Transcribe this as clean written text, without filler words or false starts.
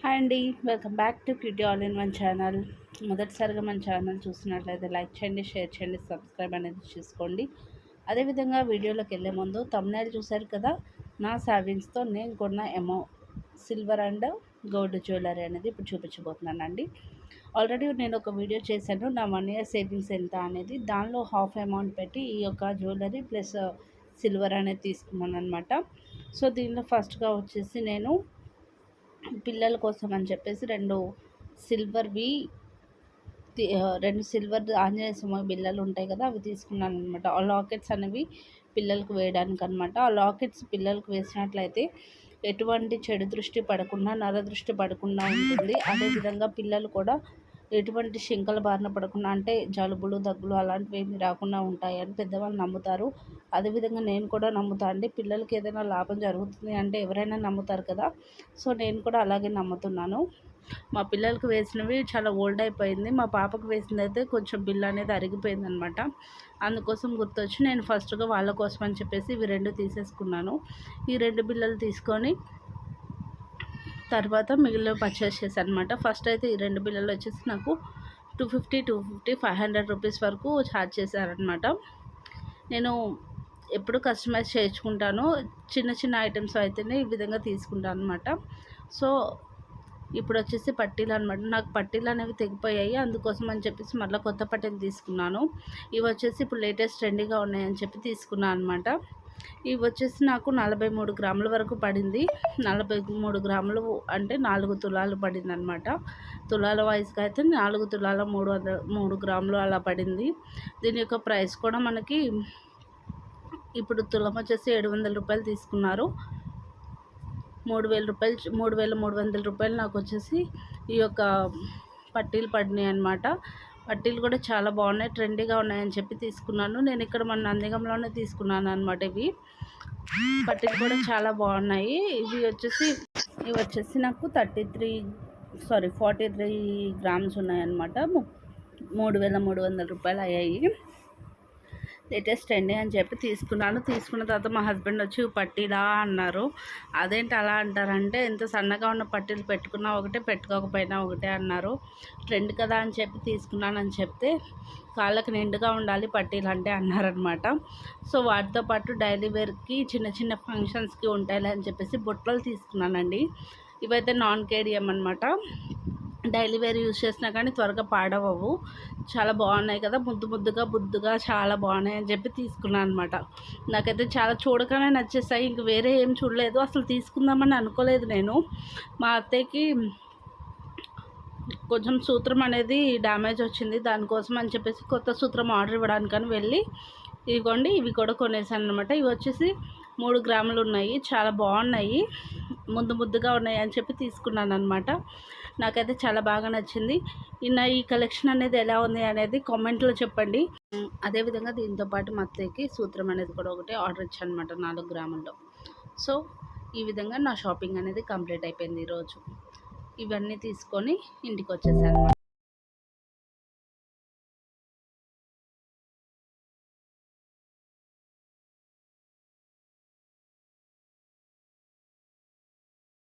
Hi అండి, welcome back to QT all in one channel. మొదటిసారిగా మన ఛానల్ చూసినట్లయితే లైక్ చేయండి, షేర్ చేయండి, సబ్స్క్రైబ్ అనేది చేసుకోండి. అదేవిధంగా వీడియోలోకి వెళ్ళే ముందు తమ్నైల్ చూశారు కదా, నా సేవింగ్స్తో నేను కొన్న సిల్వర్ అండ్ గోల్డ్ జ్యువెలరీ అనేది ఇప్పుడు చూపించబోతున్నానండి. ఆల్రెడీ నేను ఒక వీడియో చేశాను, నా 1 year సేవింగ్స్ ఎంత అనేది. దానిలో హాఫ్ అమౌంట్ పెట్టి ఈ యొక్క జ్యువెలరీ ప్లస్ సిల్వర్ అనేది తీసుకున్నాను అనమాట. సో దీనిలో ఫస్ట్గా వచ్చేసి నేను పిల్లల కోసం అని చెప్పేసి రెండు సిల్వర్ ఆంజనేయ స్వామి బిళ్ళలు ఉంటాయి కదా, అవి తీసుకున్నాను అనమాట. ఆ లాకెట్స్ అనేవి పిల్లలకు వేయడానికి అనమాట. ఆ లాకెట్స్ పిల్లలకు వేసినట్లయితే ఎటువంటి చెడు దృష్టి పడకుండా, నర దృష్టి పడకుండా ఉంటుంది. అదేవిధంగా పిల్లలు కూడా ఎటువంటి శంకల బారిన పడకుండా, అంటే జలుబులు దగ్గులు అలాంటివి ఏమి రాకుండా ఉంటాయని పెద్దవాళ్ళు నమ్ముతారు. అదేవిధంగా నేను కూడా నమ్ముతా అండి. పిల్లలకి ఏదైనా లాభం జరుగుతుంది అంటే ఎవరైనా నమ్ముతారు కదా, సో నేను కూడా అలాగే నమ్ముతున్నాను. మా పిల్లలకు వేసినవి చాలా ఓల్డ్ అయిపోయింది. మా పాపకు వేసింది అయితే కొంచెం బిల్ అనేది అరిగిపోయింది అనమాట. అందుకోసం గుర్తొచ్చి నేను ఫస్ట్గా వాళ్ళ కోసం అని చెప్పేసి ఇవి రెండు తీసేసుకున్నాను. ఈ రెండు బిళ్ళలు తీసుకొని తర్వాత మిగిలిన పర్చేస్ చేశాను అనమాట. ఫస్ట్ అయితే ఈ రెండు బిళ్ళలు వచ్చేసి నాకు 250, 500 రూపీస్ వరకు ఛార్జ్ చేశారనమాట. నేను ఎప్పుడు కస్టమైజ్ చేయించుకుంటాను, చిన్న చిన్న ఐటమ్స్ అయితేనే ఈ విధంగా తీసుకుంటాను అనమాట. సో ఇప్పుడు వచ్చేసి పట్టీలు అనమాట. నాకు పట్టీలు అనేవి తెగిపోయాయి, అందుకోసం అని చెప్పేసి మళ్ళీ కొత్త పట్టీలు తీసుకున్నాను. ఇవి వచ్చేసి ఇప్పుడు లేటెస్ట్ ట్రెండీగా ఉన్నాయని చెప్పి తీసుకున్నాను అనమాట. ఇవి వచ్చేసి నాకు 43 గ్రాముల వరకు పడింది. 43 గ్రాములు అంటే 4 తులాలు పడింది అనమాట. తులాల వైజ్గా అయితే 4 తులాల 3 గ్రాములు అలా పడింది. దీని యొక్క ప్రైస్ కూడా మనకి ఇప్పుడు తులం వచ్చేసి 700 రూపాయలు తీసుకున్నారు. 3000 రూపాయలు, 3300 రూపాయలు నాకు వచ్చేసి ఈ యొక్క పట్టీలు పడినాయి అనమాట. పట్టీలు కూడా చాలా బాగున్నాయి, ట్రెండీగా ఉన్నాయని చెప్పి తీసుకున్నాను. నేను ఇక్కడ మన నందిగంలోనే తీసుకున్నాను అనమాట. ఇవి పట్టీలు కూడా చాలా బాగున్నాయి. ఇవి వచ్చేసి నాకు 43 గ్రామ్స్ ఉన్నాయన్నమాట. 3300 రూపాయలు అయ్యాయి. లేటెస్ట్ ట్రెండింగ్ అని చెప్పి తీసుకున్నాను. తీసుకున్న తర్వాత మా హస్బెండ్ వచ్చి పట్టీలా అన్నారు. అదేంటి అలా అంటారంటే, ఎంత సన్నగా ఉన్న పట్టీలు పెట్టుకున్నా ఒకటే, పెట్టుకోకపోయినా ఒకటే అన్నారు. ట్రెండ్ కదా అని చెప్పి తీసుకున్నానని చెప్తే, కాళ్ళకి నిండుగా ఉండాలి పట్టీలు అంటే అన్నారనమాట. సో వాటితో పాటు డైలీ వేర్కి చిన్న చిన్న ఫంక్షన్స్కి ఉంటాయి అని చెప్పేసి బుట్టలు తీసుకున్నానండి. ఇవైతే నాన్ కేడియం అనమాట. డైలీ వేర్ యూజ్ చేసినా కానీ త్వరగా పాడవవు. చాలా బాగున్నాయి కదా, బుద్దుగా చాలా బాగున్నాయి అని చెప్పి తీసుకున్నాను అనమాట. నాకైతే చాలా చూడగానే నచ్చేసాయి. ఇంక వేరే ఏం చూడలేదు, అసలు తీసుకుందామని అనుకోలేదు నేను. మా అత్తయ్యకి కొంచెం సూత్రం అనేది డ్యామేజ్ వచ్చింది, దానికోసం అని చెప్పేసి కొత్త సూత్రం ఆర్డర్ ఇవ్వడానికని వెళ్ళి ఇదిగోండి ఇవి కూడా కొనేసాను అనమాట. ఇవి వచ్చేసి 3 గ్రాములు ఉన్నాయి, చాలా బాగున్నాయి, ముద్దుగా ఉన్నాయి అని చెప్పి తీసుకున్నాను అనమాట. నాకైతే చాలా బాగా నచ్చింది. ఈ కలెక్షన్ అనేది ఎలా ఉంది అనేది కామెంట్లో చెప్పండి. అదేవిధంగా దీంతోపాటు మా అత్తయ్యకి సూత్రం అనేది కూడా ఒకటి ఆర్డర్ ఇచ్చాను అనమాట, 4 గ్రాముల్లో. సో ఈ విధంగా నా షాపింగ్ అనేది కంప్లీట్ అయిపోయింది ఈరోజు. ఇవన్నీ తీసుకొని ఇంటికి వచ్చేసాను అనమాట.